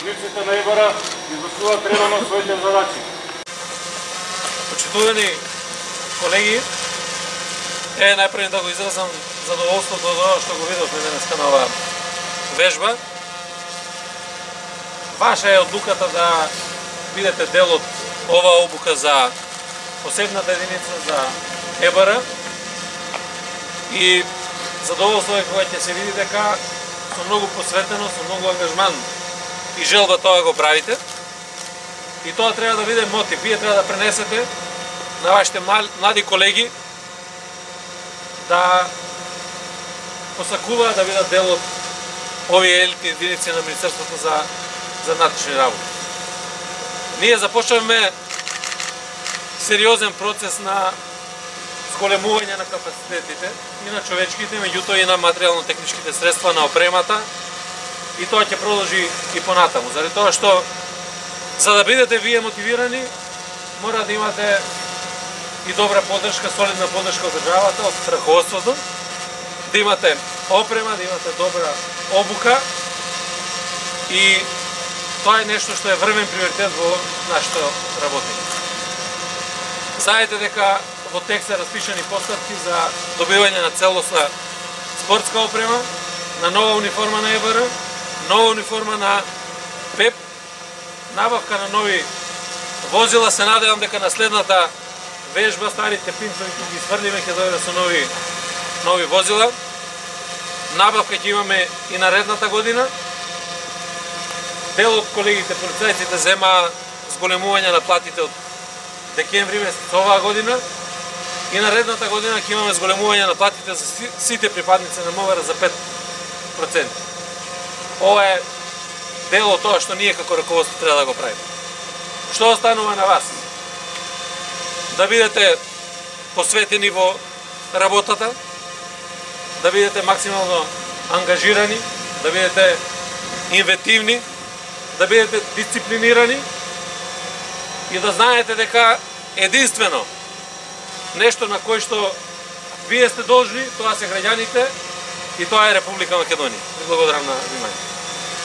Длъжниците на ЕБР извършват редовно своите задачи. Почитувани колеги, најпред да го изразам задоволството од ова што го видовме денеска на оваа вежба. Ваша е одлуката да бидете дел од оваа обука за посебната единица за ЕБР и задоволство е кога ќе се види дека со многу посветено, со многу ангажман и желба тоа го правите. И тоа треба да биде мотив. Вие треба да пренесете на вашите млади колеги да посакуваат да бидат дел од овие елитни единици на Министерството за внатрешни работи. Ние започнавме сериозен процес на зголемување на капацитетите и на човечките, меѓутоа и на материјално-техничките средства, на опремата, и тоа ќе продолжи и понатаму. Заради тоа што за да бидете вие мотивирани, мора да имате и добра поддршка, солидна поддршка од државата, од раководството, да имате опрема, да имате добра обука, и тоа е нешто што е врвен приоритет во нашето работење. Знаете дека во текст се распишани постапки за добивање на целосна спортска опрема, на нова униформа на ЕБР, нова униформа на ПЕП, набавка на нови возила. Се надевам дека на следната вежба старите пинцови ќе ги сврлиме, ќе дојде со нови возила. Набавка ќе имаме и наредната година. Дел од колегите полицајците зема зголемување на платите од декември месец оваа година, и наредната година ќе имаме зголемување на платите за сите припадници на МВР за 5%. Ова е дел од тоа што ние како раководство треба да го правиме. Што останува на вас? Да бидете посветени во работата, да бидете максимално ангажирани, да бидете инвентивни, да бидете дисциплинирани и да знаете дека единствено нешто на кој што вие сте должни, тоа се граѓаните и тоа е Република Македонија. Ви благодарам на вниманието.